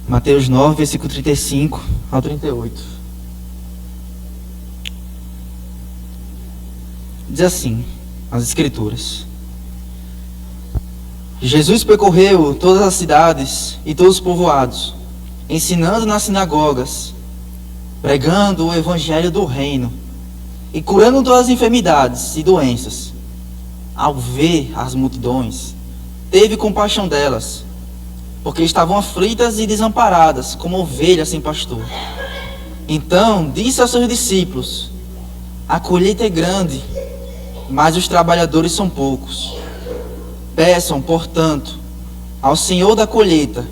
Mateus 9, versículo 35 ao 38. Diz assim, as Escrituras: Jesus percorreu todas as cidades e todos os povoados, ensinando nas sinagogas, pregando o evangelho do reino e curando todas as enfermidades e doenças. Ao ver as multidões, teve compaixão delas, porque estavam aflitas e desamparadas, como ovelhas sem pastor. Então disse aos seus discípulos: a colheita é grande, mas os trabalhadores são poucos. Peçam, portanto, ao Senhor da colheita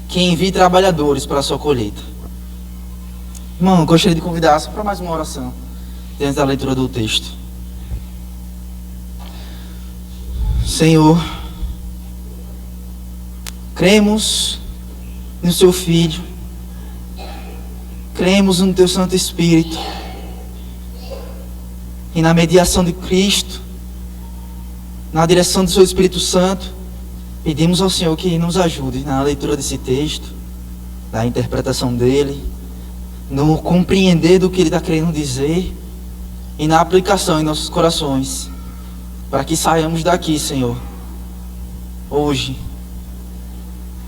que envie trabalhadores para a sua colheita. Irmão, eu gostaria de convidar só para mais uma oração, dentro da leitura do texto. Senhor, cremos no Seu Filho, cremos no Teu Santo Espírito e na mediação de Cristo, na direção do Seu Espírito Santo. Pedimos ao Senhor que nos ajude na leitura desse texto, na interpretação dele, no compreender do que Ele está querendo dizer e na aplicação em nossos corações, para que saiamos daqui, Senhor, hoje,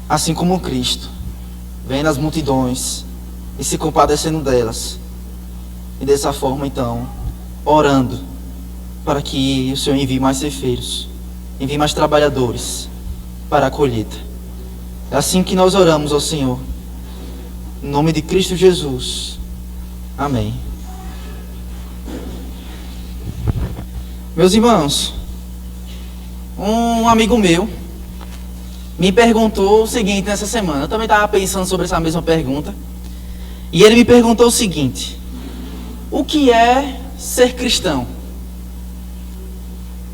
assim como Cristo, vendo as multidões e se compadecendo delas, e dessa forma, então, orando para que o Senhor envie mais ceifeiros, envie mais trabalhadores para a colheita. É assim que nós oramos ao Senhor, em nome de Cristo Jesus. Amém. Meus irmãos, um amigo meu me perguntou o seguinte nessa semana. Eu também estava pensando sobre essa mesma pergunta. E ele me perguntou o seguinte: o que é ser cristão?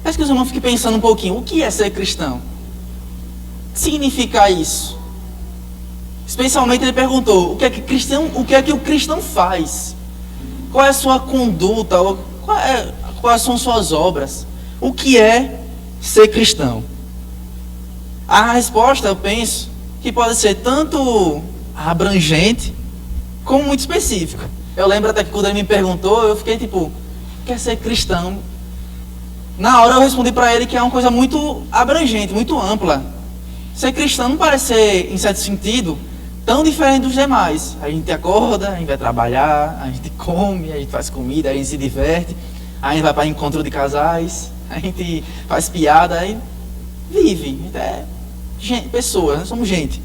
Peço que os irmãos fiquem pensando um pouquinho. O que é ser cristão? O que significa isso? Especialmente ele perguntou: o que é que o cristão faz? Qual é a sua conduta? Quais são suas obras? O que é ser cristão? A resposta, eu penso, que pode ser tanto abrangente como muito específica. Eu lembro até que quando ele me perguntou, eu fiquei tipo: o que é ser cristão? Na hora eu respondi para ele que é uma coisa muito abrangente, muito ampla. Ser cristão não parece ser, em certo sentido, tão diferente dos demais. A gente acorda, a gente vai trabalhar, a gente come, a gente faz comida, a gente se diverte, a gente vai para encontro de casais, a gente faz piada, a gente vive. A gente é gente, pessoa, nós somos gente.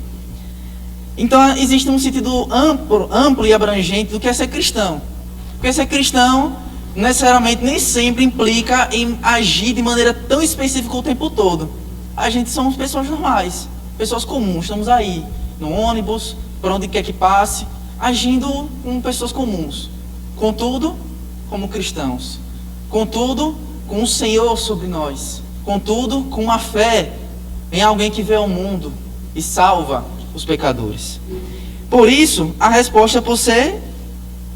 Então existe um sentido amplo e abrangente do que é ser cristão. Porque ser cristão necessariamente nem sempre implica em agir de maneira tão específica o tempo todo. A gente somos pessoas normais, pessoas comuns, estamos aí, no ônibus, por onde quer que passe, agindo como pessoas comuns. Contudo, como cristãos. Contudo, com o Senhor sobre nós. Contudo, com a fé em alguém que veio ao mundo e salva os pecadores. Por isso, a resposta pode ser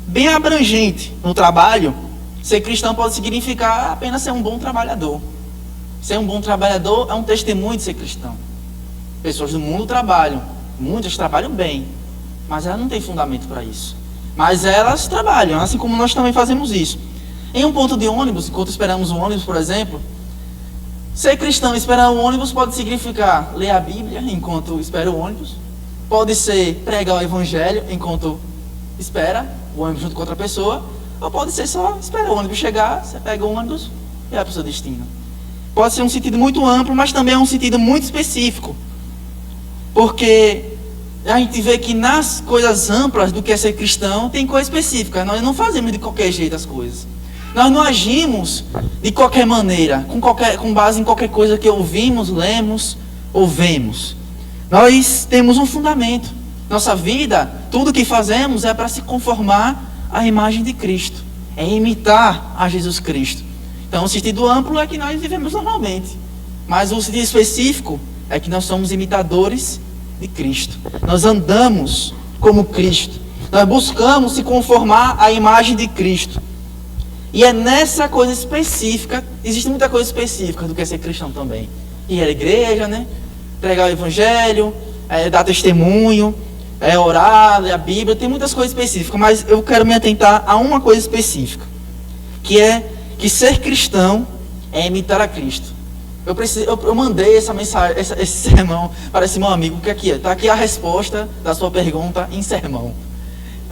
bem abrangente. No trabalho, ser cristão pode significar apenas ser um bom trabalhador. Ser um bom trabalhador é um testemunho de ser cristão. Pessoas do mundo trabalham, muitas trabalham bem, mas elas não têm fundamento para isso. Mas elas trabalham, assim como nós também fazemos isso. Em um ponto de ônibus, enquanto esperamos o ônibus, por exemplo, ser cristão e esperar o ônibus pode significar ler a Bíblia enquanto espera o ônibus. Pode ser pregar o evangelho enquanto espera o ônibus junto com outra pessoa. Ou pode ser só esperar o ônibus chegar, você pega o ônibus e vai para o seu destino. Pode ser um sentido muito amplo, mas também é um sentido muito específico. Porque a gente vê que nas coisas amplas do que é ser cristão, tem coisa específica. Nós não fazemos de qualquer jeito as coisas. Nós não agimos de qualquer maneira, com base em qualquer coisa que ouvimos, lemos ou vemos. Nós temos um fundamento. Nossa vida, tudo que fazemos é para se conformar à imagem de Cristo. É imitar a Jesus Cristo. Então, o sentido amplo é que nós vivemos normalmente. Mas o sentido específico é que nós somos imitadores de Cristo. Nós andamos como Cristo. Nós buscamos se conformar à imagem de Cristo. E é nessa coisa específica, existe muita coisa específica do que é ser cristão também. Ir à igreja, né? Pregar o evangelho, dar testemunho, orar, ler a Bíblia, tem muitas coisas específicas, mas eu quero me atentar a uma coisa específica, que é que ser cristão é imitar a Cristo. Eu mandei essa mensagem, esse sermão para esse meu amigo, o que aqui é? Está aqui a resposta da sua pergunta em sermão.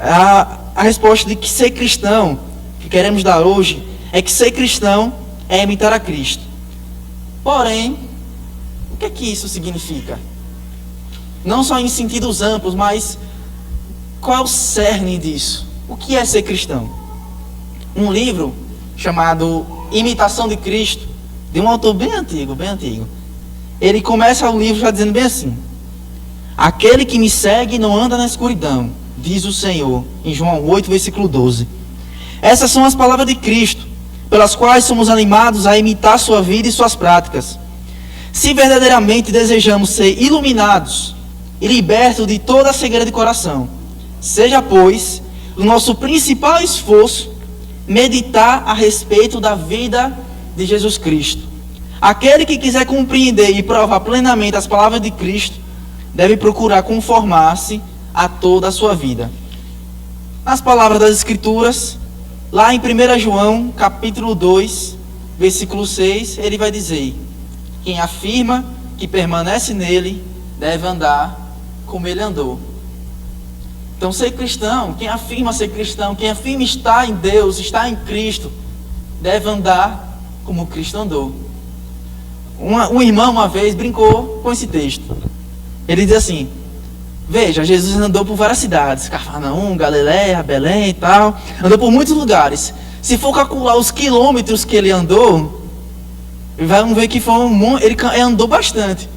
A resposta de que ser cristão, que queremos dar hoje, é que ser cristão é imitar a Cristo. Porém, o que é que isso significa? Não só em sentidos amplos, mas qual é o cerne disso? O que é ser cristão? Um livro chamado Imitação de Cristo, de um autor bem antigo, ele começa o livro já dizendo bem assim: aquele que me segue não anda na escuridão, diz o Senhor, em João 8, versículo 12. Essas são as palavras de Cristo, pelas quais somos animados a imitar sua vida e suas práticas. Se verdadeiramente desejamos ser iluminados e libertos de toda a cegueira de coração, seja, pois, o nosso principal esforço meditar a respeito da vida de Jesus Cristo. Aquele que quiser compreender e provar plenamente as palavras de Cristo, deve procurar conformar-se a toda a sua vida. Nas palavras das Escrituras, lá em 1 João, capítulo 2, versículo 6, ele vai dizer: quem afirma que permanece nele, deve andar como ele andou. Então, ser cristão, quem afirma ser cristão, quem afirma estar em Deus, estar em Cristo, deve andar como Cristo andou. Um irmão uma vez brincou com esse texto. Ele diz assim: veja, Jesus andou por várias cidades, Cafarnaum, Galiléia, Belém e tal, andou por muitos lugares. Se for calcular os quilômetros que ele andou, vamos ver que ele andou bastante.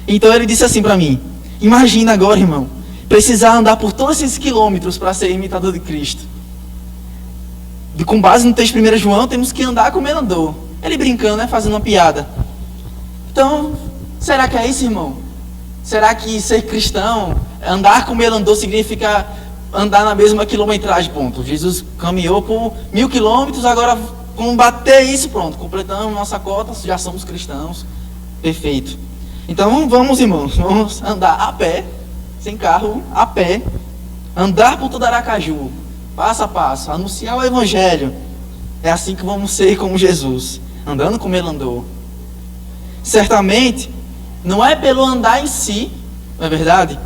Então ele disse assim para mim: imagina agora, irmão, precisar andar por todos esses quilômetros para ser imitador de Cristo. Com base no texto de 1 João, temos que andar como ele andou. Ele brincando, né, fazendo uma piada. Então, será que é isso, irmão? Será que ser cristão, andar como ele andou, significa andar na mesma quilometragem? Ponto. Jesus caminhou por 1000 quilômetros, agora vamos bater isso, pronto. Completamos nossa cota, já somos cristãos. Perfeito. Então vamos, irmãos, vamos andar a pé, sem carro, a pé, andar por todo Aracaju, passo a passo, anunciar o Evangelho. É assim que vamos ser como Jesus, andando como ele andou. Certamente, não é pelo andar em si, não é verdade,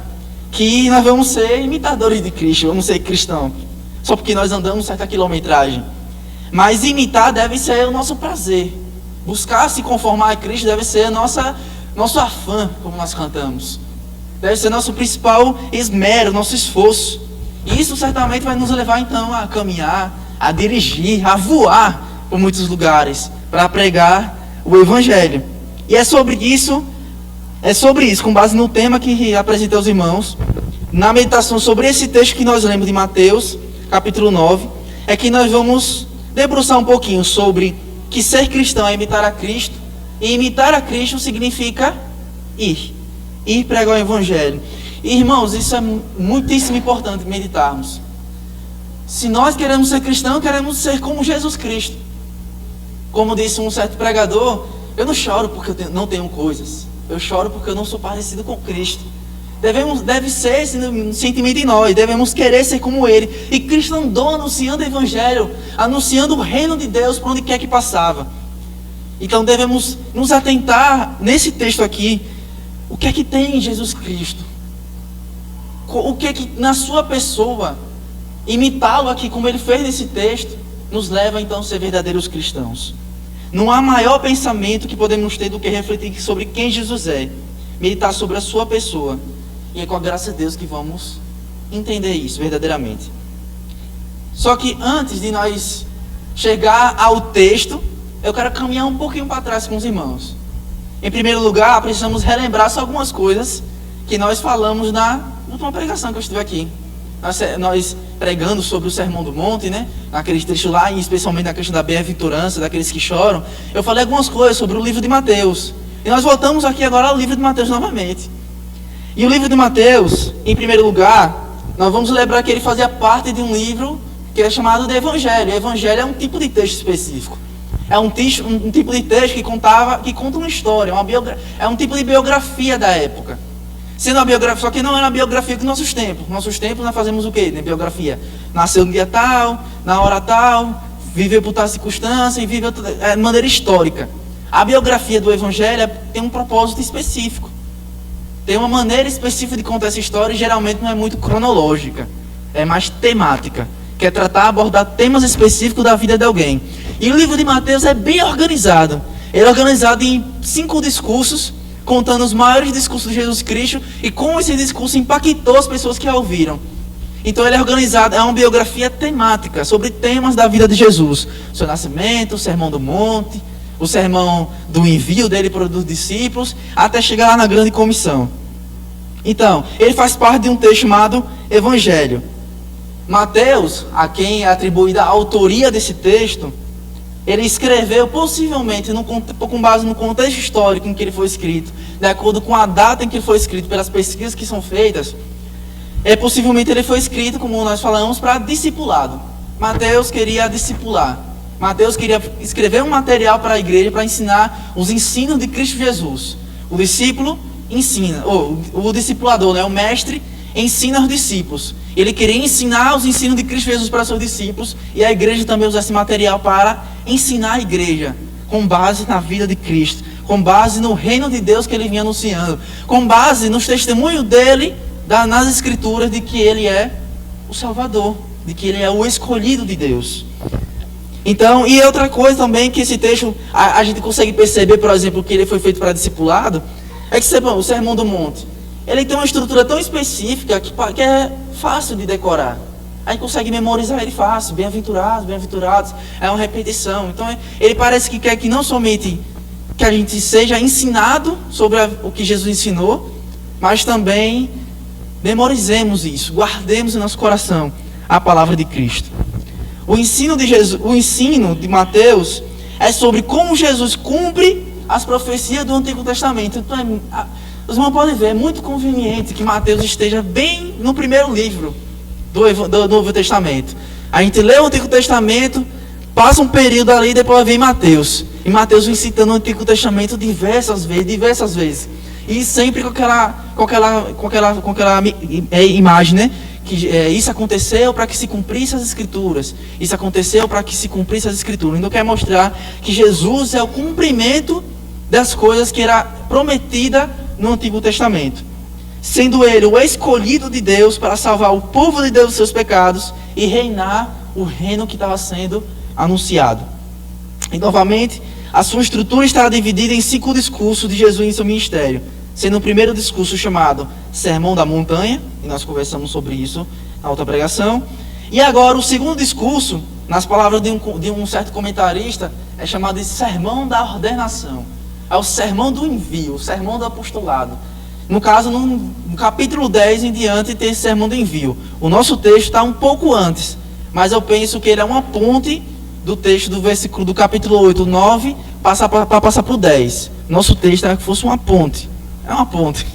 que nós vamos ser imitadores de Cristo, vamos ser cristãos, só porque nós andamos certa quilometragem. Mas imitar deve ser o nosso prazer. Buscar se conformar a Cristo deve ser nosso afã, como nós cantamos. Deve ser nosso principal esmero, nosso esforço. E isso certamente vai nos levar então a caminhar, a dirigir, a voar por muitos lugares para pregar o Evangelho. E é sobre isso, com base no tema que apresentei aos irmãos, na meditação sobre esse texto que nós lemos de Mateus, capítulo 9, é que nós vamos debruçar um pouquinho sobre que ser cristão é imitar a Cristo, e imitar a Cristo significa ir pregar o Evangelho. E, irmãos, isso é muitíssimo importante meditarmos. Se nós queremos ser cristãos, queremos ser como Jesus Cristo. Como disse um certo pregador: eu não choro porque eu não tenho coisas, eu choro porque eu não sou parecido com Cristo. Deve ser esse sentimento em nós, devemos querer ser como Ele. E Cristo andou anunciando o Evangelho, anunciando o reino de Deus por onde quer que passava. Então devemos nos atentar nesse texto aqui, o que é que tem em Jesus Cristo? O que é que na sua pessoa, imitá-lo aqui como ele fez nesse texto, nos leva então a ser verdadeiros cristãos. Não há maior pensamento que podemos ter do que refletir sobre quem Jesus é, meditar sobre a sua pessoa. E é com a graça de Deus que vamos entender isso verdadeiramente. Só que antes de nós chegar ao texto, eu quero caminhar um pouquinho para trás com os irmãos. Em primeiro lugar, precisamos relembrar só algumas coisas que nós falamos na última pregação que eu estive aqui. Nós pregando sobre o Sermão do Monte, né? Naquele trecho lá, e especialmente na questão da bem-aventurança, daqueles que choram. Eu falei algumas coisas sobre o livro de Mateus. E nós voltamos aqui agora ao livro de Mateus novamente. E o livro de Mateus, em primeiro lugar, nós vamos lembrar que ele fazia parte de um livro que é chamado de Evangelho. O Evangelho é um tipo de texto específico. É um tipo de texto que conta uma história, é um tipo de biografia da época. Sendo a biografia, só que não era a biografia que nossos tempos. Nossos tempos nós fazemos o quê? Na biografia. Nasceu no dia tal, na hora tal, viveu por tal circunstância e viveu de maneira histórica. A biografia do Evangelho tem um propósito específico. Tem uma maneira específica de contar essa história e geralmente não é muito cronológica. É mais temática. Quer tratar, abordar temas específicos da vida de alguém. E o livro de Mateus é bem organizado. Ele é organizado em 5 discursos, contando os maiores discursos de Jesus Cristo e como esse discurso impactou as pessoas que a ouviram. Então ele é organizado, é uma biografia temática, sobre temas da vida de Jesus. O seu nascimento, o sermão do monte, o sermão do envio dele para os discípulos, até chegar lá na grande comissão. Então, ele faz parte de um texto chamado Evangelho. Mateus, a quem é atribuída a autoria desse texto, ele escreveu possivelmente com base no contexto histórico em que ele foi escrito, de acordo com a data em que ele foi escrito, pelas pesquisas que são feitas, possivelmente ele foi escrito, como nós falamos, para discipulado. Mateus queria discipular. Mateus queria escrever um material para a igreja, para ensinar os ensinos de Cristo Jesus. O discípulo ensina, o discipulador, né, o mestre, ensina aos discípulos. Ele queria ensinar os ensinos de Cristo Jesus para seus discípulos, e a igreja também usa esse material para ensinar a igreja, com base na vida de Cristo, com base no reino de Deus que ele vinha anunciando, com base nos testemunhos dele, nas escrituras, de que ele é o Salvador, de que ele é o escolhido de Deus. Então, e outra coisa também que esse texto, a gente consegue perceber, por exemplo, que ele foi feito para discipulado, é que o Sermão do Monte, ele tem uma estrutura tão específica que é fácil de decorar. A gente consegue memorizar ele fácil. Bem-aventurados, bem-aventurados. É uma repetição. Então, ele parece que quer que não somente que a gente seja ensinado sobre o que Jesus ensinou, mas também memorizemos isso, guardemos em nosso coração a palavra de Cristo. O ensino de Mateus é sobre como Jesus cumpre as profecias do Antigo Testamento. Então, os irmãos podem ver, é muito conveniente que Mateus esteja bem no primeiro livro do Novo Testamento. A gente lê o Antigo Testamento, passa um período ali e depois vem Mateus. E Mateus vem citando o Antigo Testamento diversas vezes. E sempre com aquela imagem, né? Que isso aconteceu para que se cumprisse as Escrituras. Isso aconteceu para que se cumprisse as Escrituras. Então quer mostrar que Jesus é o cumprimento das coisas que era prometida no Antigo Testamento, sendo ele o escolhido de Deus para salvar o povo de Deus dos seus pecados e reinar o reino que estava sendo anunciado. E novamente, a sua estrutura está dividida em 5 discursos de Jesus em seu ministério, sendo o primeiro discurso chamado Sermão da Montanha, e nós conversamos sobre isso na outra pregação, e agora o segundo discurso, nas palavras de um certo comentarista, é chamado de Sermão da Ordenação. É o sermão do envio, o sermão do apostolado. No caso, no capítulo 10 em diante, tem esse sermão do envio. O nosso texto está um pouco antes, mas eu penso que ele é uma ponte do texto do capítulo 8, 9, para passar para o 10. Nosso texto é que fosse uma ponte. É uma ponte.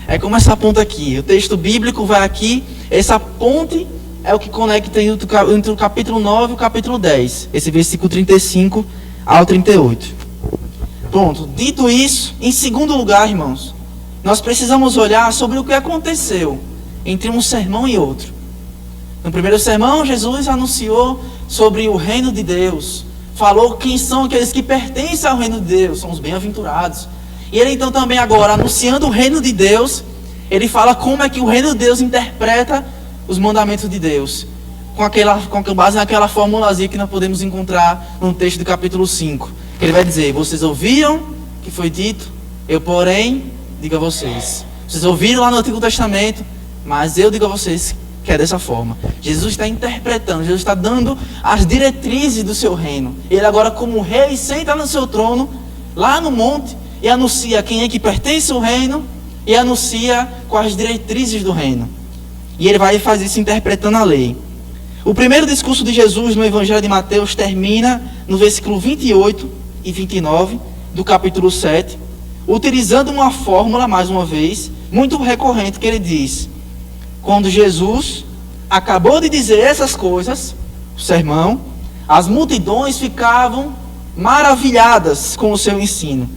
É como essa ponte aqui. O texto bíblico vai aqui, essa ponte é o que conecta entre o capítulo 9 e o capítulo 10. Esse versículo 35 ao 38. Pronto, dito isso, em segundo lugar, irmãos, nós precisamos olhar sobre o que aconteceu entre um sermão e outro. No primeiro sermão, Jesus anunciou sobre o reino de Deus, falou quem são aqueles que pertencem ao reino de Deus, são os bem-aventurados. E ele então também agora, anunciando o reino de Deus, ele fala como é que o reino de Deus interpreta os mandamentos de Deus, com base naquela formulazinha que nós podemos encontrar no texto do capítulo 5. Ele vai dizer: vocês ouviram que foi dito, eu porém digo a vocês. Vocês ouviram lá no Antigo Testamento, mas eu digo a vocês que é dessa forma. Jesus está interpretando, Jesus está dando as diretrizes do seu reino. Ele agora, como rei, senta no seu trono, lá no monte, e anuncia quem é que pertence ao reino, e anuncia quais diretrizes do reino. E ele vai fazer isso interpretando a lei. O primeiro discurso de Jesus no Evangelho de Mateus termina no versículo 28 e 29 do capítulo 7, utilizando uma fórmula, mais uma vez, muito recorrente, que ele diz: quando Jesus acabou de dizer essas coisas, o sermão, as multidões ficavam maravilhadas com o seu ensino,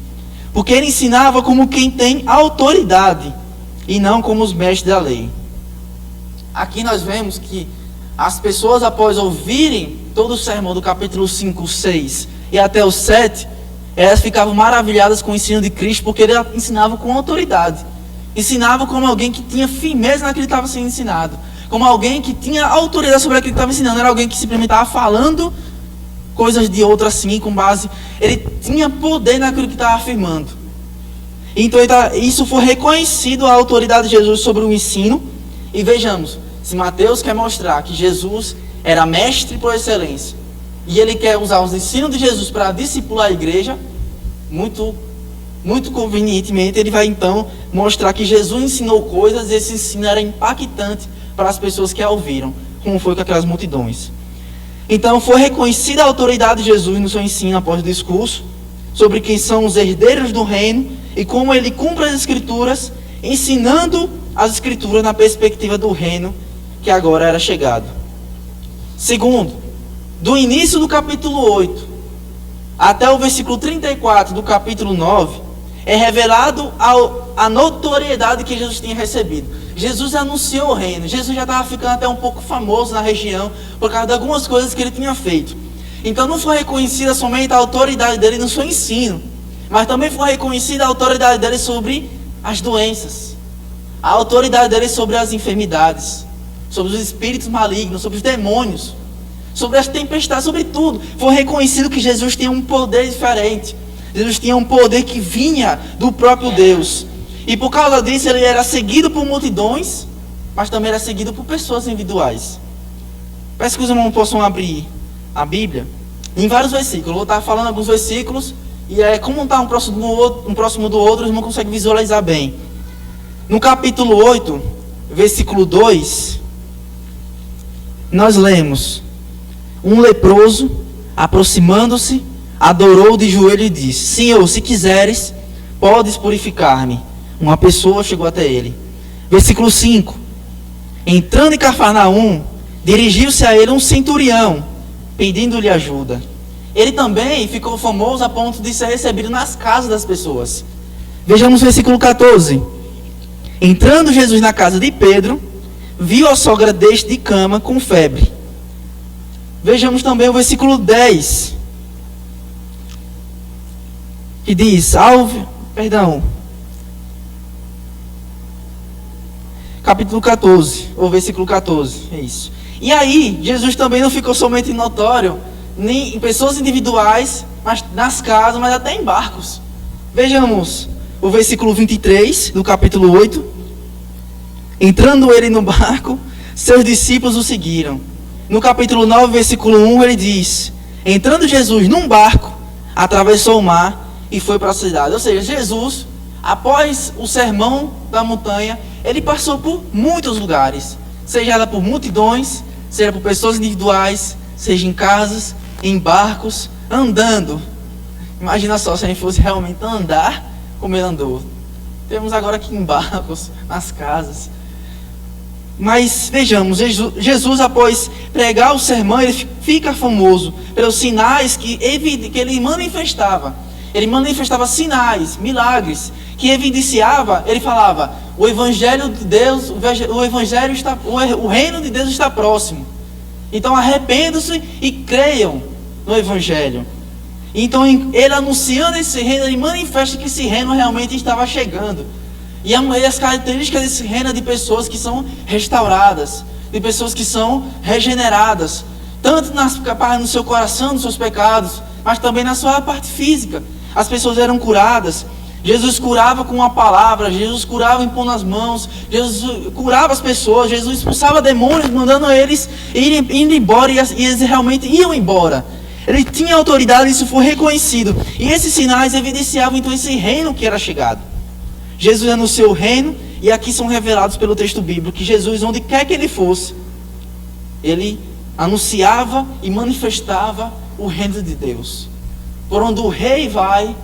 porque ele ensinava como quem tem autoridade e não como os mestres da lei. Aqui nós vemos que as pessoas, após ouvirem todo o sermão do capítulo 5, 6 e até o 7, elas ficavam maravilhadas com o ensino de Cristo, porque ele ensinava com autoridade. Ensinava como alguém que tinha firmeza naquilo que estava sendo ensinado. Como alguém que tinha autoridade sobre aquilo que estava ensinando. Era alguém que simplesmente estava falando coisas de outro assim, com base... Ele tinha poder naquilo que estava afirmando. Então isso foi reconhecido a autoridade de Jesus sobre o ensino. E vejamos, se Mateus quer mostrar que Jesus era mestre por excelência, e ele quer usar os ensinos de Jesus para discipular a igreja, muito convenientemente, ele vai então mostrar que Jesus ensinou coisas e esse ensino era impactante para as pessoas que a ouviram, como foi com aquelas multidões. Então foi reconhecida a autoridade de Jesus no seu ensino após o discurso, sobre quem são os herdeiros do reino e como ele cumpre as escrituras, ensinando as escrituras na perspectiva do reino que agora era chegado. Segundo, do início do capítulo 8 até o versículo 34 do capítulo 9, é revelado a notoriedade que Jesus tinha recebido. Jesus anunciou o reino. Jesus já estava ficando até um pouco famoso na região por causa de algumas coisas que ele tinha feito. Então não foi reconhecida somente a autoridade dele no seu ensino, mas também foi reconhecida a autoridade dele sobre as doenças, a autoridade dele sobre as enfermidades, sobre os espíritos malignos, sobre os demônios, sobre as tempestades, sobre tudo. Foi reconhecido que Jesus tinha um poder diferente. Jesus tinha um poder que vinha do próprio Deus. E por causa disso ele era seguido por multidões, mas também era seguido por pessoas individuais. Peço que os irmãos possam abrir a Bíblia em vários versículos. Eu vou estar falando alguns versículos, e como está um próximo do outro, os irmãos conseguem visualizar bem. No capítulo 8, versículo 2, nós lemos: um leproso, aproximando-se, adorou de joelho e disse: Senhor, se quiseres, podes purificar-me. Uma pessoa chegou até ele. Versículo 5. Entrando em Cafarnaum, dirigiu-se a ele um centurião, pedindo-lhe ajuda. Ele também ficou famoso a ponto de ser recebido nas casas das pessoas. Vejamos o versículo 14. Entrando Jesus na casa de Pedro, viu a sogra deste de cama com febre. Vejamos também o versículo 10, que diz, capítulo 14, ou versículo 14, é isso. E aí, Jesus também não ficou somente notório, nem em pessoas individuais, mas nas casas, mas até em barcos. Vejamos o versículo 23 do capítulo 8. Entrando ele no barco, seus discípulos o seguiram. No capítulo 9, versículo 1, ele diz: entrando Jesus num barco, atravessou o mar e foi para a cidade. Ou seja, Jesus, após o sermão da montanha, ele passou por muitos lugares. Seja por multidões, seja por pessoas individuais, seja em casas, em barcos, andando. Imagina só se a gente fosse realmente andar como ele andou. Temos agora aqui em barcos, nas casas. Mas vejamos, Jesus após pregar o sermão, ele fica famoso pelos sinais que ele manifestava. Ele manifestava sinais, milagres, que evidenciava, ele falava, o Evangelho de Deus, o reino de Deus está próximo. Então arrependam-se e creiam no Evangelho. Então ele anunciando esse reino, ele manifesta que esse reino realmente estava chegando. E as características desse reino é de pessoas que são restauradas, de pessoas que são regeneradas, tanto no seu coração, nos seus pecados, mas também na sua parte física. As pessoas eram curadas. Jesus curava com uma palavra, Jesus curava impondo as mãos, Jesus curava as pessoas, Jesus expulsava demônios, mandando eles indo embora, e eles realmente iam embora. Ele tinha autoridade, isso foi reconhecido. E esses sinais evidenciavam então esse reino que era chegado. Jesus anunciou o reino, e aqui são revelados pelo texto bíblico que Jesus, onde quer que ele fosse, ele anunciava e manifestava o reino de Deus. Por onde o rei vai,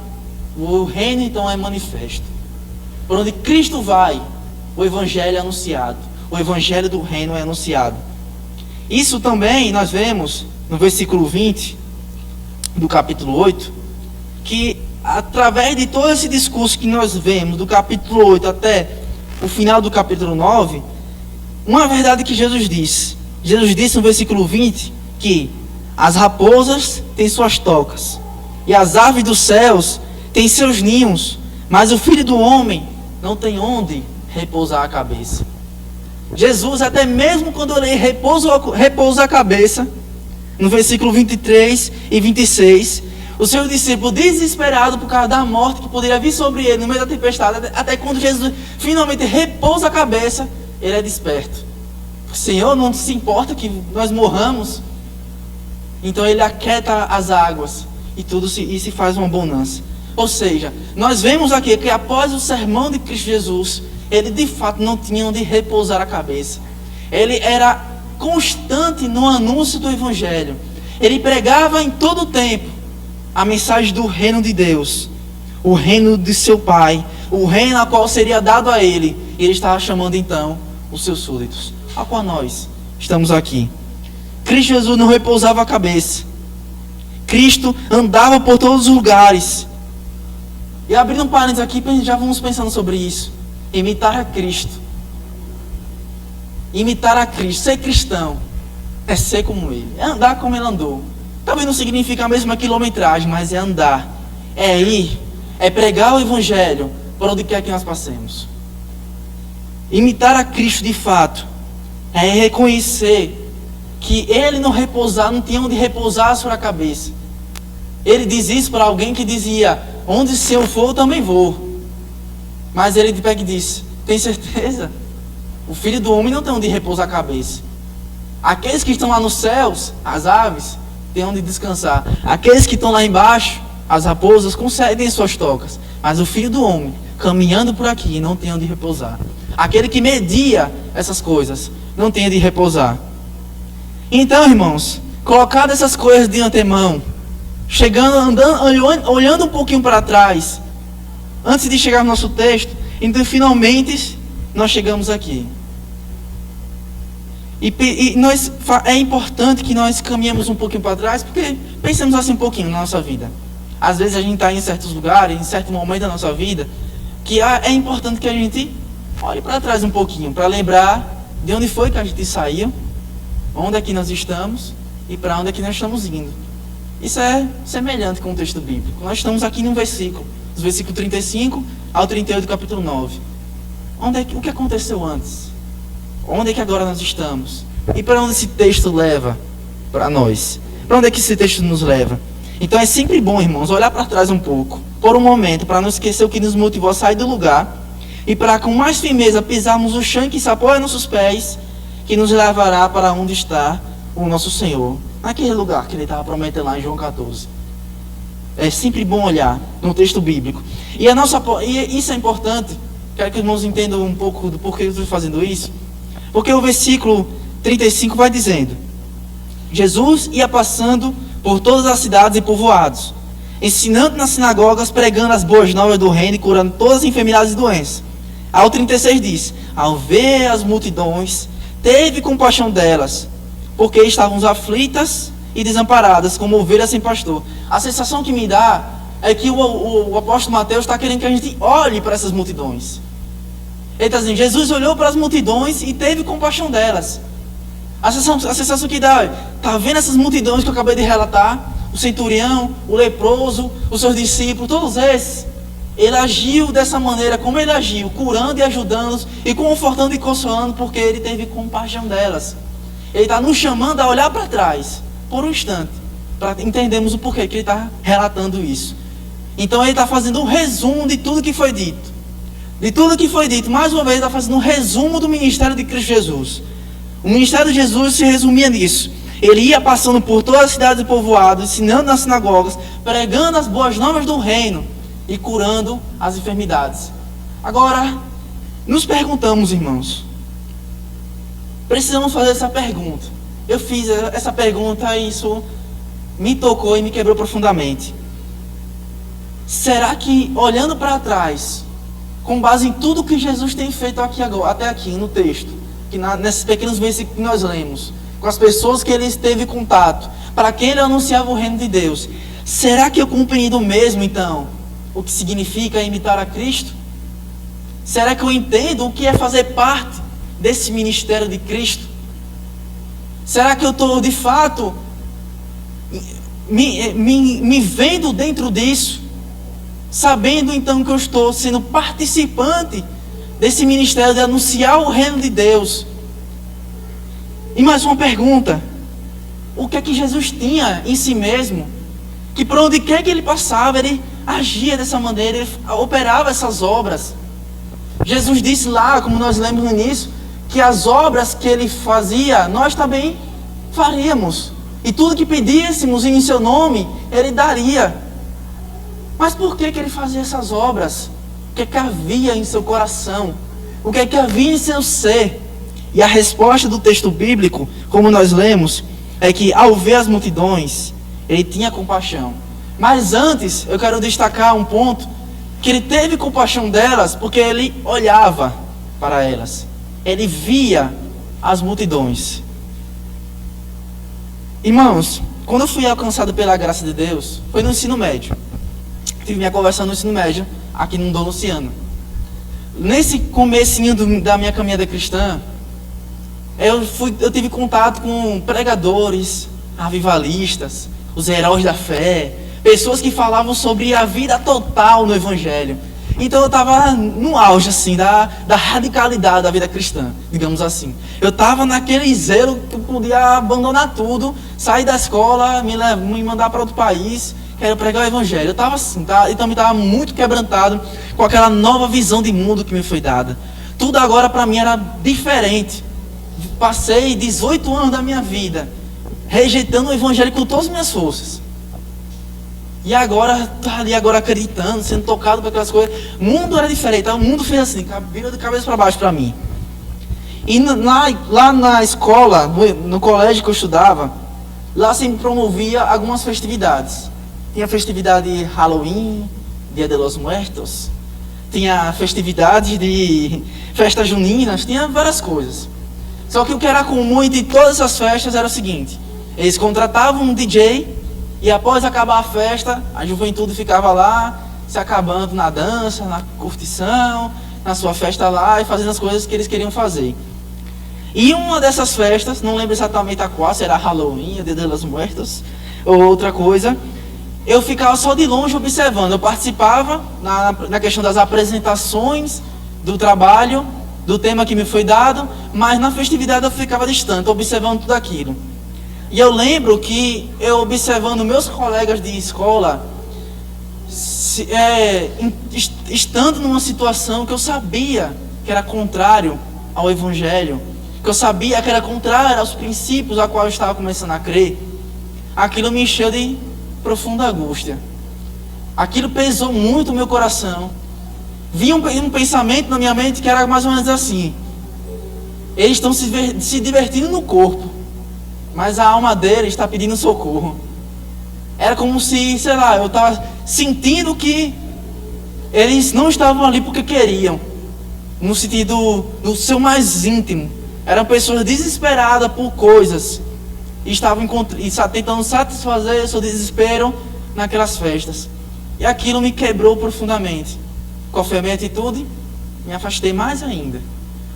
o reino então é manifesto. Por onde Cristo vai, o evangelho é anunciado. O evangelho do reino é anunciado. Isso também nós vemos no versículo 20 do capítulo 8, que através de todo esse discurso que nós vemos, do capítulo 8 até o final do capítulo 9, uma verdade que Jesus disse. Jesus disse no versículo 20 que as raposas têm suas tocas e as aves dos céus têm seus ninhos, mas o Filho do Homem não tem onde repousar a cabeça. Jesus, até mesmo quando ele repousa a cabeça, no versículo 23 e 26, o seu discípulo, desesperado por causa da morte que poderia vir sobre ele no meio da tempestade, até quando Jesus finalmente repousa a cabeça, ele é desperto. Senhor, não se importa que nós morramos? Então ele aquieta as águas e se faz uma bonança. Ou seja, nós vemos aqui que após o sermão de Cristo Jesus, ele de fato não tinha onde repousar a cabeça. Ele era constante no anúncio do Evangelho. Ele pregava em todo o tempo a mensagem do reino de Deus, o reino de seu Pai, o reino a qual seria dado a ele. E ele estava chamando então os seus súditos, a qual nós estamos aqui. Cristo Jesus não repousava a cabeça. Cristo andava por todos os lugares. E abrindo um parênteses aqui, já vamos pensando sobre isso. Imitar a Cristo. Imitar a Cristo, ser cristão, é ser como Ele, é andar como Ele andou. Talvez não significa a mesma quilometragem, mas é andar, é ir, é pregar o Evangelho por onde quer que nós passemos. Imitar a Cristo de fato é reconhecer que Ele não tinha onde repousar a sua cabeça. Ele diz isso para alguém que dizia: onde se eu for, eu também vou. Mas ele de pé que disse: tem certeza? O Filho do Homem não tem onde repousar a cabeça. Aqueles que estão lá nos céus, as aves, têm onde descansar. Aqueles que estão lá embaixo, as raposas, concedem suas tocas. Mas o Filho do Homem, caminhando por aqui, não tem onde repousar. Aquele que media essas coisas, não tem onde repousar. Então, irmãos, colocado essas coisas de antemão, olhando um pouquinho para trás, antes de chegar no nosso texto, então finalmente nós chegamos aqui. É importante que nós caminhemos um pouquinho para trás, porque pensemos assim um pouquinho na nossa vida. Às vezes a gente está em certos lugares, em certo momento da nossa vida, que é importante que a gente olhe para trás um pouquinho, para lembrar de onde foi que a gente saiu, onde é que nós estamos e para onde é que nós estamos indo. Isso é semelhante com o texto bíblico. Nós estamos aqui num versículo, do versículo 35 ao 38 do capítulo 9. O que aconteceu antes? Onde é que agora nós estamos? E para onde esse texto leva para nós? Para onde é que esse texto nos leva? Então é sempre bom, irmãos, olhar para trás um pouco, por um momento, para não esquecer o que nos motivou a sair do lugar, e para com mais firmeza pisarmos o chão que se apoia em nossos pés, que nos levará para onde está o nosso Senhor, naquele lugar que Ele estava prometendo lá em João 14. É sempre bom olhar no texto bíblico. E isso é importante. Quero que os irmãos entendam um pouco do porquê eu estou fazendo isso. Porque o versículo 35 vai dizendo: Jesus ia passando por todas as cidades e povoados, ensinando nas sinagogas, pregando as boas novas do reino e curando todas as enfermidades e doenças. Ao 36 diz: ao ver as multidões, teve compaixão delas, porque estavam aflitas e desamparadas, como ovelhas sem pastor. A sensação que me dá é que o apóstolo Mateus está querendo que a gente olhe para essas multidões. Ele está dizendo: Jesus olhou para as multidões e teve compaixão delas. A sensação que dá é: está vendo essas multidões que eu acabei de relatar? O centurião, o leproso, os seus discípulos, todos esses. Ele agiu dessa maneira como ele agiu, curando e ajudando-os e confortando e consolando, porque ele teve compaixão delas. Ele está nos chamando a olhar para trás, por um instante, para entendermos o porquê que ele está relatando isso. Então ele está fazendo um resumo de tudo que foi dito. De tudo que foi dito, mais uma vez, ele está fazendo um resumo do ministério de Cristo Jesus. O ministério de Jesus se resumia nisso. Ele ia passando por todas as cidades e povoados, ensinando nas sinagogas, pregando as boas novas do reino e curando as enfermidades. Agora, nos perguntamos, irmãos, precisamos fazer essa pergunta. Eu fiz essa pergunta e isso me tocou e me quebrou profundamente. Será que, olhando para trás, com base em tudo que Jesus tem feito aqui agora, até aqui no texto, nesses pequenos versículos que nós lemos, com as pessoas que ele esteve em contato, para quem ele anunciava o reino de Deus, será que eu compreendo mesmo, então, o que significa imitar a Cristo? Será que eu entendo o que é fazer parte desse ministério de Cristo? Será que eu estou de fato me vendo dentro disso? Sabendo então que eu estou sendo participante desse ministério de anunciar o reino de Deus. E mais uma pergunta: o que é que Jesus tinha em si mesmo? Que por onde quer que ele passava, ele agia dessa maneira, ele operava essas obras. Jesus disse lá, como nós lemos no início, que as obras que ele fazia, nós também faríamos. E tudo que pedíssemos em seu nome, ele daria. Mas por que ele fazia essas obras? O que é que havia em seu coração? O que é que havia em seu ser? E a resposta do texto bíblico, como nós lemos, é que ao ver as multidões, ele tinha compaixão. Mas antes, eu quero destacar um ponto, que ele teve compaixão delas, porque ele olhava para elas. Ele via as multidões. Irmãos, quando eu fui alcançado pela graça de Deus, foi no ensino médio. Tive minha conversão no ensino médio, aqui no Dom Luciano. Nesse comecinho da minha caminhada cristã, eu tive contato com pregadores, avivalistas, os heróis da fé, pessoas que falavam sobre a vida total no Evangelho. Então eu estava no auge assim, da radicalidade da vida cristã, digamos assim. Eu estava naquele zelo que eu podia abandonar tudo, sair da escola, me mandar para outro país, quero pregar o Evangelho. Eu estava assim, então estava muito quebrantado com aquela nova visão de mundo que me foi dada. Tudo agora para mim era diferente. Passei 18 anos da minha vida rejeitando o Evangelho com todas as minhas forças. E agora, tá ali agora acreditando, sendo tocado por aquelas coisas. O mundo era diferente, o mundo fez assim, virou de cabeça para baixo para mim. E lá na escola, no colégio que eu estudava, lá sempre promovia algumas festividades. Tinha a festividade de Halloween, Dia de los Muertos, tinha festividade de festas juninas, tinha várias coisas. Só que o que era comum entre todas as festas era o seguinte: eles contratavam um DJ e após acabar a festa, a juventude ficava lá, se acabando na dança, na curtição, na sua festa lá e fazendo as coisas que eles queriam fazer. E uma dessas festas, não lembro exatamente a qual, se era Halloween, Dia de los Muertos ou outra coisa, eu ficava só de longe observando. Eu participava na questão das apresentações do trabalho, do tema que me foi dado, mas na festividade eu ficava distante, observando tudo aquilo. E eu lembro que eu observando meus colegas de escola, estando numa situação que eu sabia que era contrário ao Evangelho, que eu sabia que era contrário aos princípios a quais eu estava começando a crer, aquilo me encheu de profunda angústia. Aquilo pesou muito o meu coração. Vi um pensamento na minha mente que era mais ou menos assim: eles estão se divertindo no corpo, mas a alma deles está pedindo socorro. Era como se, sei lá, eu estava sentindo que eles não estavam ali porque queriam, no sentido do seu mais íntimo. Eram pessoas desesperadas por coisas e estavam tentando satisfazer o seu desespero naquelas festas. E aquilo me quebrou profundamente. Qual foi a minha atitude? Me afastei mais ainda.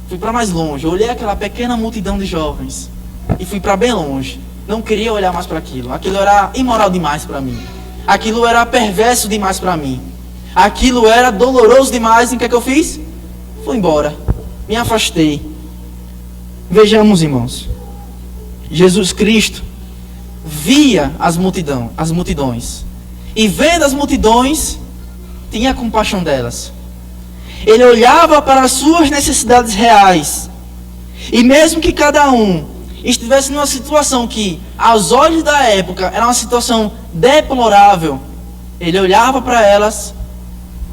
Fui para mais longe. Olhei aquela pequena multidão de jovens e fui para bem longe. Não queria olhar mais para aquilo. Aquilo era imoral demais para mim. Aquilo era perverso demais para mim. Aquilo era doloroso demais. E o que é que eu fiz? Fui embora. Me afastei. Vejamos, irmãos. Jesus Cristo via as multidões. E vendo as multidões, tinha compaixão delas. Ele olhava para as suas necessidades reais. E mesmo que cada um estivesse numa situação que, aos olhos da época, era uma situação deplorável, ele olhava para elas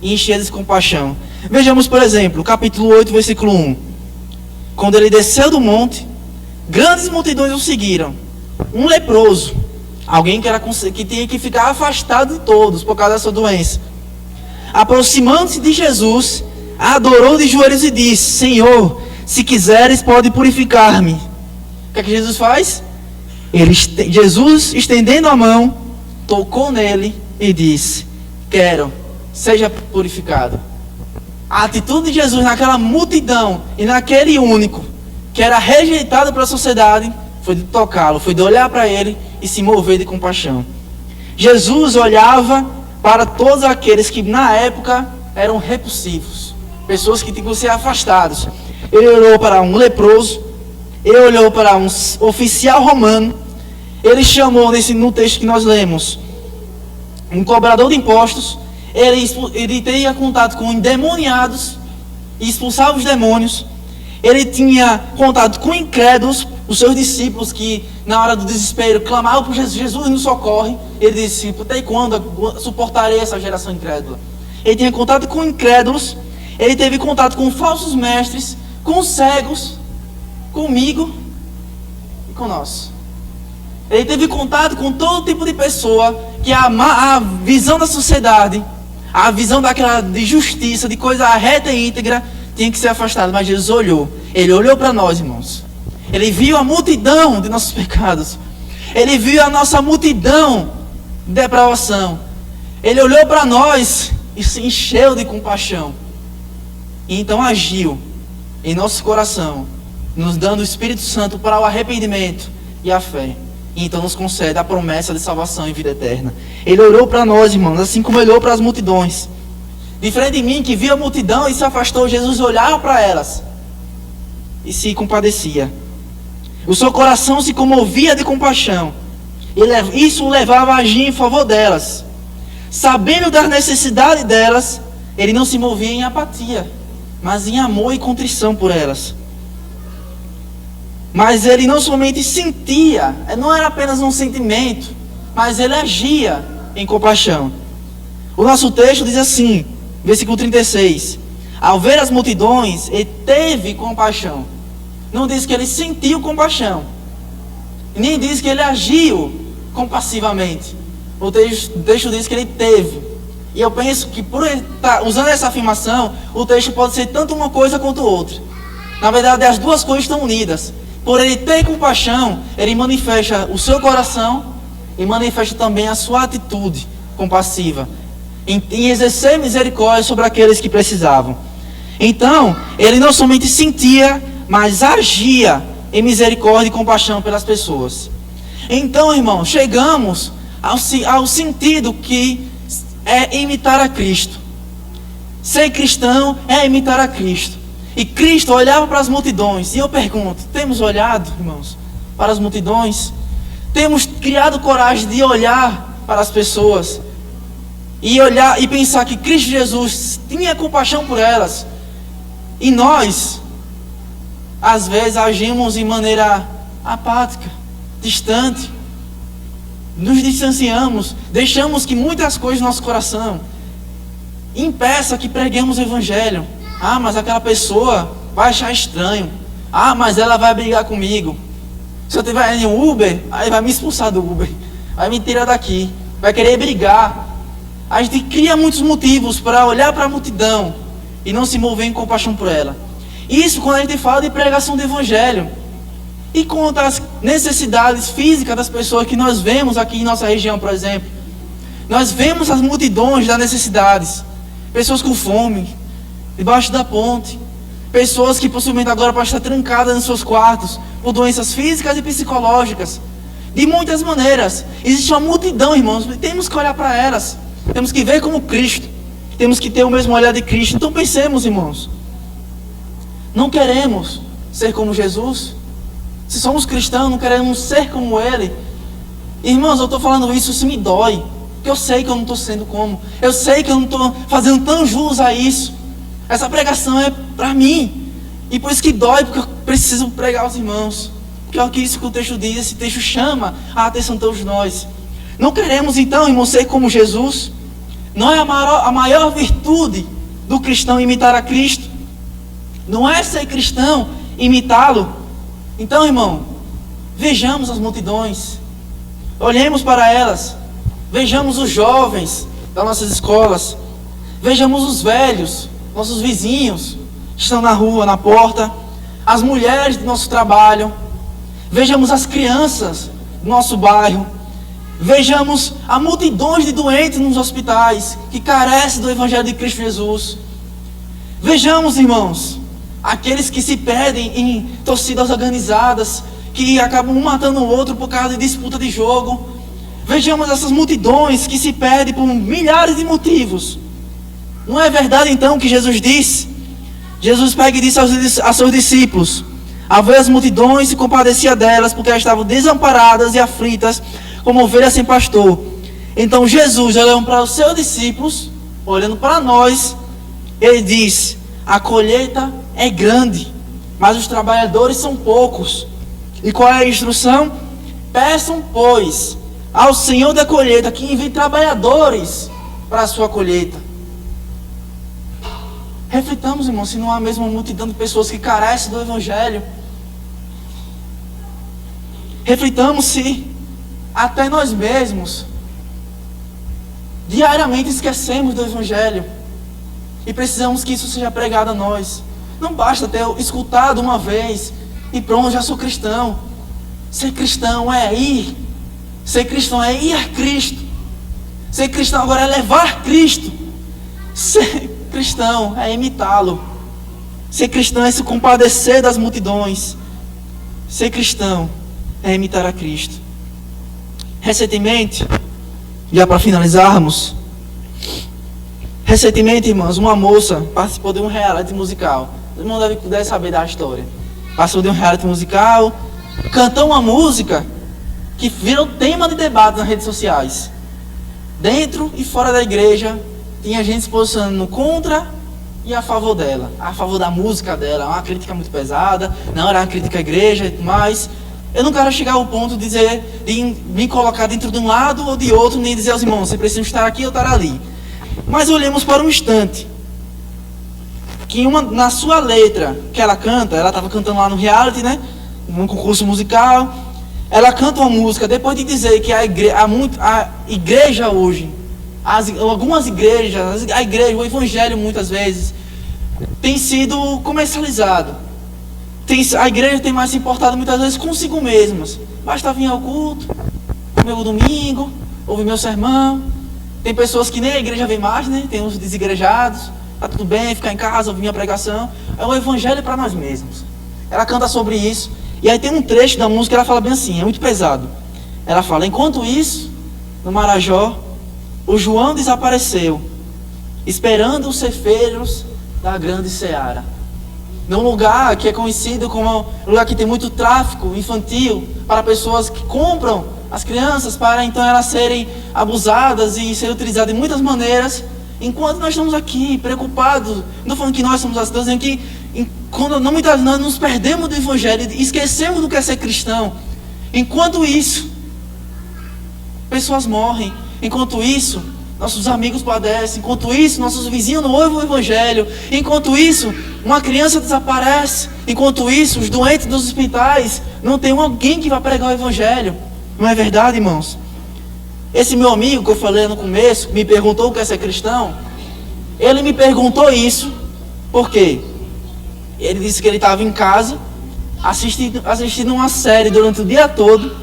e enchia de compaixão. Vejamos, por exemplo, capítulo 8, versículo 1. Quando ele desceu do monte, grandes multidões o seguiram. Um leproso, alguém que tinha que ficar afastado de todos por causa da sua doença, aproximando-se de Jesus, adorou de joelhos e disse: Senhor, se quiseres, pode purificar-me. O que é que Jesus faz? Jesus, estendendo a mão, tocou nele e disse: quero, seja purificado. A atitude de Jesus naquela multidão e naquele único que era rejeitado pela sociedade foi de tocá-lo, foi de olhar para ele e se mover de compaixão. Jesus olhava para todos aqueles que na época eram repulsivos, pessoas que tinham que ser afastados. Ele olhou para um leproso, ele olhou para um oficial romano, ele chamou no texto que nós lemos um cobrador de impostos. Ele tinha contato com endemoniados e expulsava os demônios. Ele tinha contato com incrédulos, os seus discípulos que na hora do desespero clamavam por Jesus, Jesus nos socorre. Ele disse: até quando suportarei essa geração incrédula? Ele tinha contato com incrédulos, ele teve contato com falsos mestres, com cegos, comigo e com nós. Ele teve contato com todo tipo de pessoa que a visão da sociedade, a visão daquela de justiça, de coisa reta e íntegra, tinha que ser afastada. Mas Jesus olhou. Ele olhou para nós, irmãos. Ele viu a multidão de nossos pecados. Ele viu a nossa multidão de depravação. Ele olhou para nós e se encheu de compaixão. E então agiu em nosso coração, nos dando o Espírito Santo para o arrependimento e a fé. E então nos concede a promessa de salvação e vida eterna. Ele olhou para nós, irmãos, assim como ele olhou para as multidões. Diferente de mim, que via a multidão e se afastou, Jesus olhava para elas e se compadecia. O seu coração se comovia de compaixão. Isso o levava a agir em favor delas. Sabendo da necessidade delas, ele não se movia em apatia, mas em amor e contrição por elas. Mas ele não somente sentia, não era apenas um sentimento, mas ele agia em compaixão. O nosso texto diz assim, versículo 36: ao ver as multidões, ele teve compaixão. Não diz que ele sentiu compaixão, nem diz que ele agiu compassivamente. O texto diz que ele teve. E eu penso que por ele estar usando essa afirmação, o texto pode ser tanto uma coisa quanto outra. Na verdade, as duas coisas estão unidas. Por ele ter compaixão, ele manifesta o seu coração e manifesta também a sua atitude compassiva, em exercer misericórdia sobre aqueles que precisavam. Então, ele não somente sentia, mas agia em misericórdia e compaixão pelas pessoas. Então, irmão, chegamos ao sentido que é imitar a Cristo. Ser cristão é imitar a Cristo. E Cristo olhava para as multidões. E eu pergunto, temos olhado, irmãos, para as multidões? Temos criado coragem de olhar para as pessoas e olhar e pensar que Cristo Jesus tinha compaixão por elas. E nós, às vezes, agimos de maneira apática, distante. Nos distanciamos, deixamos que muitas coisas no nosso coração impeçam que preguemos o Evangelho. Ah, mas aquela pessoa vai achar estranho. Ah, mas ela vai brigar comigo. Se eu tiver em um Uber, aí vai me expulsar do Uber, vai me tirar daqui, vai querer brigar. A gente cria muitos motivos para olhar para a multidão e não se mover em compaixão por ela. Isso quando a gente fala de pregação do Evangelho. E quanto às necessidades físicas das pessoas que nós vemos aqui em nossa região, por exemplo. Nós vemos as multidões das necessidades. Pessoas com fome, debaixo da ponte. Pessoas que possivelmente agora podem estar trancadas nos seus quartos por doenças físicas e psicológicas. De muitas maneiras. Existe uma multidão, irmãos, e temos que olhar para elas. Temos que ver como Cristo. Temos que ter o mesmo olhar de Cristo. Então pensemos, irmãos. Não queremos ser como Jesus? Se somos cristãos, não queremos ser como Ele. Irmãos, eu estou falando isso me dói. Porque eu sei que eu não estou sendo como. Eu sei que eu não estou fazendo tão jus a isso. Essa pregação é para mim. E por isso que dói, porque eu preciso pregar aos irmãos. Porque é isso que o texto diz. Esse texto chama a atenção de todos nós. Não queremos então, irmãos, ser como Jesus. Não é a maior virtude do cristão imitar a Cristo. Não é ser cristão imitá-lo. Então, irmão, vejamos as multidões. Olhemos para elas. Vejamos os jovens das nossas escolas. Vejamos os velhos, nossos vizinhos, que estão na rua, na porta. As mulheres do nosso trabalho. Vejamos as crianças do nosso bairro. Vejamos a multidões de doentes nos hospitais que carecem do Evangelho de Cristo Jesus. Vejamos, irmãos, aqueles que se perdem em torcidas organizadas, que acabam um matando o outro por causa de disputa de jogo. Vejamos essas multidões que se perdem por milhares de motivos. Não é verdade então que Jesus disse? Jesus pega e disse aos seus discípulos: ao ver as multidões, se compadecia delas, porque elas estavam desamparadas e aflitas, como ovelhas sem pastor. Então Jesus, olhando para os seus discípulos, olhando para nós, ele diz: a colheita é grande, mas os trabalhadores são poucos. E qual é a instrução? Peçam, pois, ao Senhor da colheita que envie trabalhadores para a sua colheita. Reflitamos, irmãos, se não há mesmo uma multidão de pessoas que carecem do Evangelho. Reflitamos se até nós mesmos diariamente esquecemos do Evangelho e precisamos que isso seja pregado a nós. Não basta ter escutado uma vez e pronto, já sou cristão. Ser cristão é ir. Ser cristão é ir a Cristo. Ser cristão agora é levar Cristo. Ser cristão é imitá-lo. Ser cristão é se compadecer das multidões. Ser cristão é imitar a Cristo. Recentemente, já para finalizarmos, irmãos, uma moça participou de um reality musical. Todo mundo deve saber da história. Passou de um reality musical, cantou uma música que virou tema de debate nas redes sociais. Dentro e fora da igreja, tinha gente se posicionando contra e a favor dela. A favor da música dela, uma crítica muito pesada, não era uma crítica à igreja e tudo mais. Eu não quero chegar ao ponto de me colocar dentro de um lado ou de outro, nem dizer aos irmãos, você precisa estar aqui ou estar ali. Mas olhemos para um instante. Que na sua letra que ela canta, ela estava cantando lá no reality, né? Num concurso musical. Ela canta uma música, depois de dizer que a igreja hoje, algumas igrejas, a igreja, o evangelho muitas vezes, tem sido comercializado. A igreja tem mais se importado muitas vezes consigo mesmas. Basta vir ao culto, comer o domingo, ouvir meu sermão. Tem pessoas que nem a igreja vem mais, né? Tem uns desigrejados. Tá tudo bem, ficar em casa, ouvir minha pregação. É o evangelho para nós mesmos. Ela canta sobre isso. E aí tem um trecho da música que ela fala bem assim, é muito pesado. Ela fala: enquanto isso, no Marajó, o João desapareceu, esperando os ceifeiros da grande seara. Num lugar que é conhecido como um lugar que tem muito tráfico infantil, para pessoas que compram as crianças para então elas serem abusadas e serem utilizadas de muitas maneiras. Enquanto nós estamos aqui preocupados, não estou falando que nós somos as pessoas, dizendo que quando muitas vezes nós nos perdemos do Evangelho e esquecemos do que é ser cristão. Enquanto isso, pessoas morrem. Enquanto isso, nossos amigos padecem. Enquanto isso, nossos vizinhos não ouvem o Evangelho. Enquanto isso, uma criança desaparece. Enquanto isso, os doentes dos hospitais não tem alguém que vai pregar o Evangelho. Não é verdade, irmãos? Esse meu amigo que eu falei no começo, me perguntou o que é ser cristão. Ele me perguntou isso, por quê? Ele disse que ele estava em casa, assistindo uma série durante o dia todo.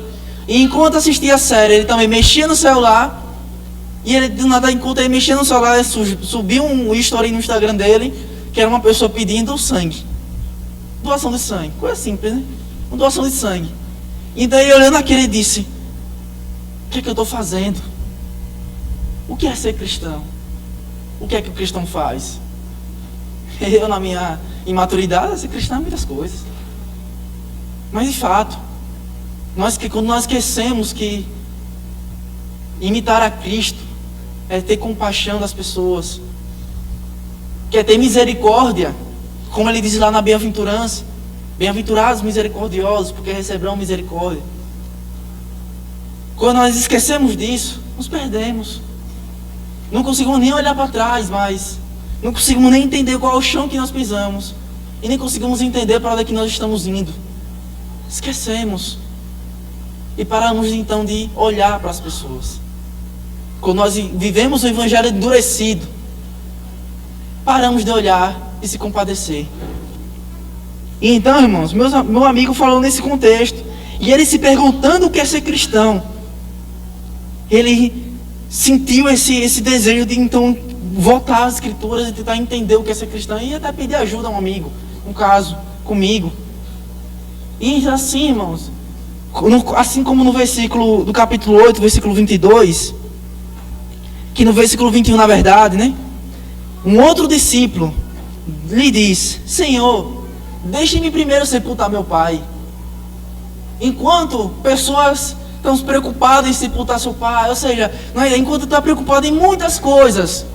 E enquanto assistia a série, ele também mexia no celular. E ele, do nada, enquanto ele mexia no celular, subiu um story no Instagram dele, que era uma pessoa pedindo sangue. Doação de sangue. Coisa simples, né? Uma doação de sangue. E daí, olhando aquilo, ele disse: o que é que eu estou fazendo? O que é ser cristão? O que é que o cristão faz? Eu, na minha imaturidade, ser cristão é muitas coisas. Mas, de fato, quando nós esquecemos que imitar a Cristo é ter compaixão das pessoas, que é ter misericórdia, como ele diz lá na bem-aventurança: bem-aventurados misericordiosos, porque receberão misericórdia. Quando nós esquecemos disso, nos perdemos. Não conseguimos nem olhar para trás mais. Não conseguimos nem entender qual é o chão que nós pisamos. E nem conseguimos entender para onde é que nós estamos indo. Esquecemos. E paramos então de olhar para as pessoas. Quando nós vivemos o evangelho endurecido, paramos de olhar e se compadecer. E então, irmãos, meu amigo falou nesse contexto, e ele se perguntando o que é ser cristão, ele sentiu esse desejo de então voltar às escrituras e tentar entender o que é ser cristão e até pedir ajuda a um amigo, no caso, comigo. E assim, irmãos, assim como no versículo do capítulo 8, versículo 22, que no versículo 21, na verdade, né? Um outro discípulo lhe diz: Senhor, deixe-me primeiro sepultar meu pai. Enquanto pessoas estão preocupadas em sepultar seu pai, ou seja, enquanto está preocupado em muitas coisas,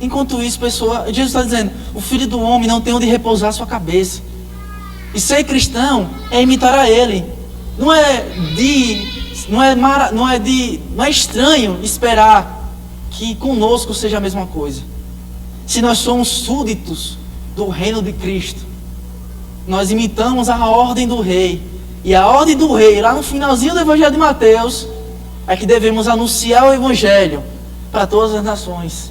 enquanto isso, Jesus está dizendo: o Filho do Homem não tem onde repousar sua cabeça. E ser cristão é imitar a Ele. Não é estranho esperar que conosco seja a mesma coisa. Se nós somos súditos do reino de Cristo, nós imitamos a ordem do rei. E a ordem do rei, lá no finalzinho do Evangelho de Mateus, é que devemos anunciar o Evangelho para todas as nações.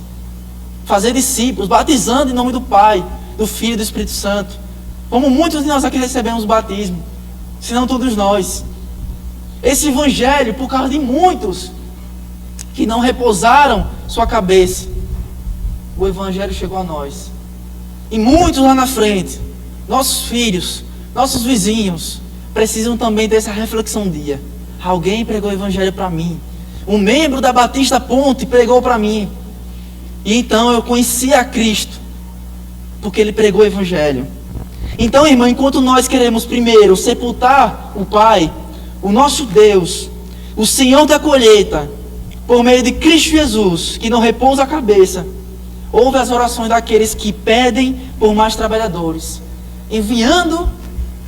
Fazer discípulos, batizando em nome do Pai, do Filho e do Espírito Santo. Como muitos de nós aqui recebemos o batismo, se não todos nós. Esse Evangelho, por causa de muitos que não repousaram sua cabeça, o Evangelho chegou a nós. E muitos lá na frente, nossos filhos, nossos vizinhos, precisam também ter essa reflexão um dia. Alguém pregou o Evangelho para mim. Um membro da Batista Ponte pregou para mim. E então eu conheci a Cristo, porque Ele pregou o Evangelho. Então, irmão, enquanto nós queremos primeiro sepultar o Pai, o nosso Deus, o Senhor da colheita, por meio de Cristo Jesus, que não repousa a cabeça, ouve as orações daqueles que pedem por mais trabalhadores, enviando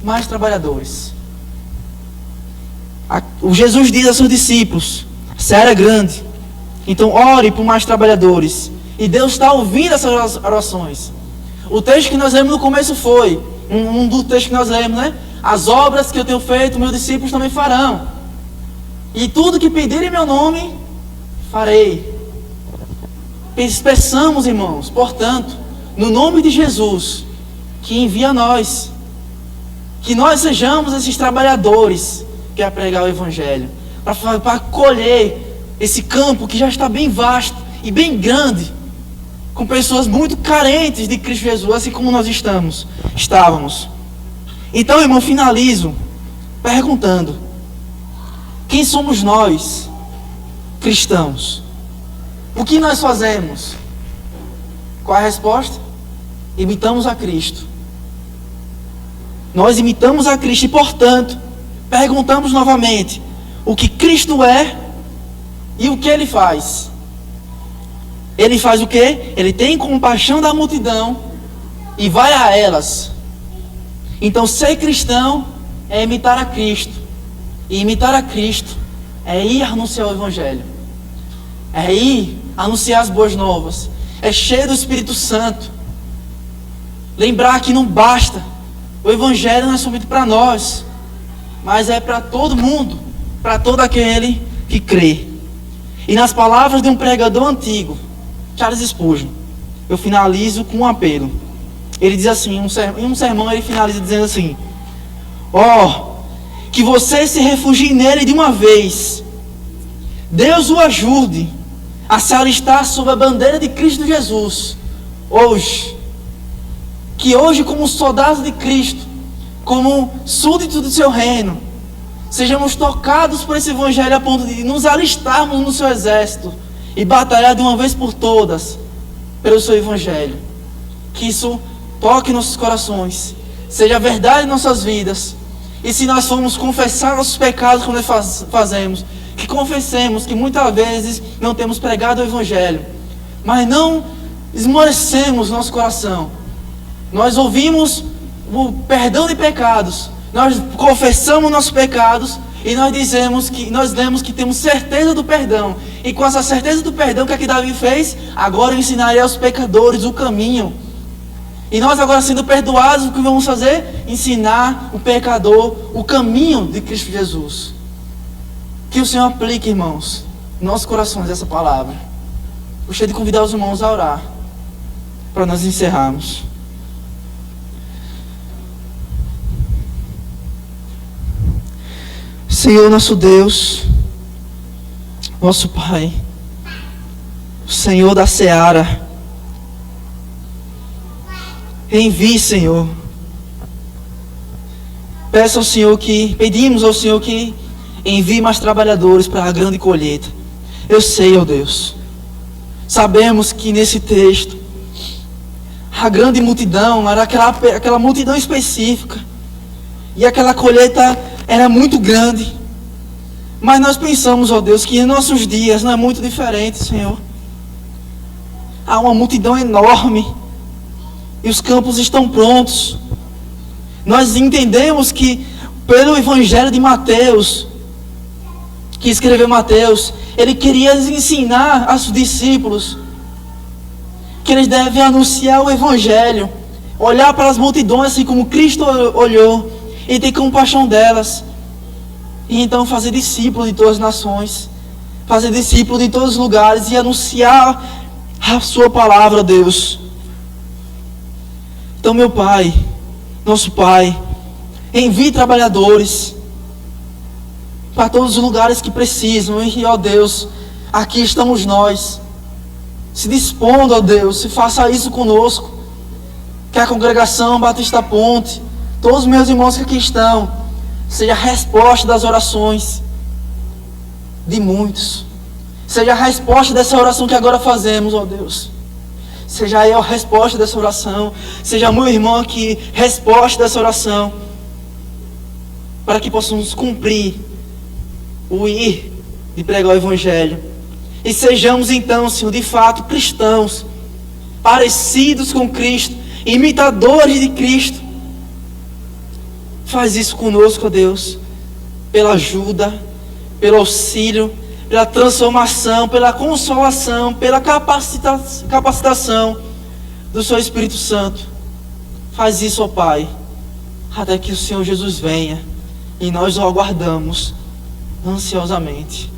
mais trabalhadores. O Jesus diz a seus discípulos: a seara é grande, então ore por mais trabalhadores. E Deus está ouvindo essas orações. O texto que nós lemos no começo foi um dos textos que nós lemos, né? As obras que eu tenho feito, meus discípulos também farão. E tudo que pedirem em meu nome, farei. Peçamos, irmãos, portanto, no nome de Jesus, que envia a nós, que nós sejamos esses trabalhadores que é pregar o Evangelho, para colher esse campo que já está bem vasto e bem grande, com pessoas muito carentes de Cristo Jesus, assim como nós estávamos. Então, irmão, finalizo perguntando: quem somos nós, cristãos? O que nós fazemos? Qual é a resposta? Imitamos a Cristo. Nós imitamos a Cristo e, portanto, perguntamos novamente o que Cristo é e o que Ele faz. Ele faz o quê? Ele tem compaixão da multidão e vai a elas. Então, ser cristão é imitar a Cristo. E imitar a Cristo é ir anunciar o Evangelho. É ir anunciar as boas novas. É cheio do Espírito Santo. Lembrar que não basta. O Evangelho não é somente para nós, mas é para todo mundo. Para todo aquele que crê. E nas palavras de um pregador antigo, Charles Spurgeon, eu finalizo com um apelo. Ele diz assim, em um sermão ele finaliza dizendo assim: que você se refugie nele de uma vez. Deus o ajude a se alistar sob a bandeira de Cristo Jesus, hoje. Que hoje, como soldados de Cristo, como súditos do seu reino, sejamos tocados por esse Evangelho a ponto de nos alistarmos no seu exército e batalhar de uma vez por todas pelo seu Evangelho. Que isso toque nossos corações, seja verdade em nossas vidas. E se nós formos confessar nossos pecados como nós fazemos, que confessemos que muitas vezes não temos pregado o Evangelho, mas não esmorecemos nosso coração. Nós ouvimos o perdão de pecados, nós confessamos nossos pecados e nós lemos que temos certeza do perdão. E com essa certeza do perdão, o que é que Davi fez? Agora eu ensinarei aos pecadores o caminho. E nós agora, sendo perdoados, o que vamos fazer? Ensinar o pecador o caminho de Cristo Jesus. Que o Senhor aplique, irmãos, em nossos corações essa palavra. Gostaria de convidar os irmãos a orar, para nós encerrarmos. Senhor nosso Deus, nosso Pai, o Senhor da seara, Envie, Senhor. Pedimos ao Senhor que envie mais trabalhadores para a grande colheita. Eu sei, ó Deus, sabemos que nesse texto, a grande multidão era aquela multidão específica, e aquela colheita era muito grande. Mas nós pensamos, ó Deus, que em nossos dias não é muito diferente, Senhor. Há uma multidão enorme, e os campos estão prontos. Nós entendemos que pelo Evangelho de Mateus, que escreveu Mateus, ele queria ensinar aos discípulos que eles devem anunciar o Evangelho, olhar para as multidões assim como Cristo olhou, e ter compaixão delas, e então fazer discípulos de todas as nações, fazer discípulos de todos os lugares, e anunciar a sua palavra, Deus. Então, meu Pai, nosso Pai, envie trabalhadores para todos os lugares que precisam. E, ó Deus, aqui estamos nós, se dispondo, ó Deus, se faça isso conosco. Que a congregação Batista Ponte, todos os meus irmãos que aqui estão, seja a resposta das orações de muitos. Seja a resposta dessa oração que agora fazemos, ó Deus. Seja eu a resposta dessa oração. Seja meu irmão aqui, resposta dessa oração. Para que possamos cumprir o ir de pregar o Evangelho. E sejamos então, Senhor, de fato cristãos, parecidos com Cristo, imitadores de Cristo. Faz isso conosco, ó Deus, pela ajuda, pelo auxílio, pela transformação, pela consolação, pela capacitação do Seu Espírito Santo. Faz isso, ó Pai, até que o Senhor Jesus venha, e nós o aguardamos ansiosamente.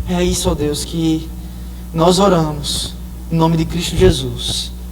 É isso, ó Deus, que nós oramos, em nome de Cristo Jesus.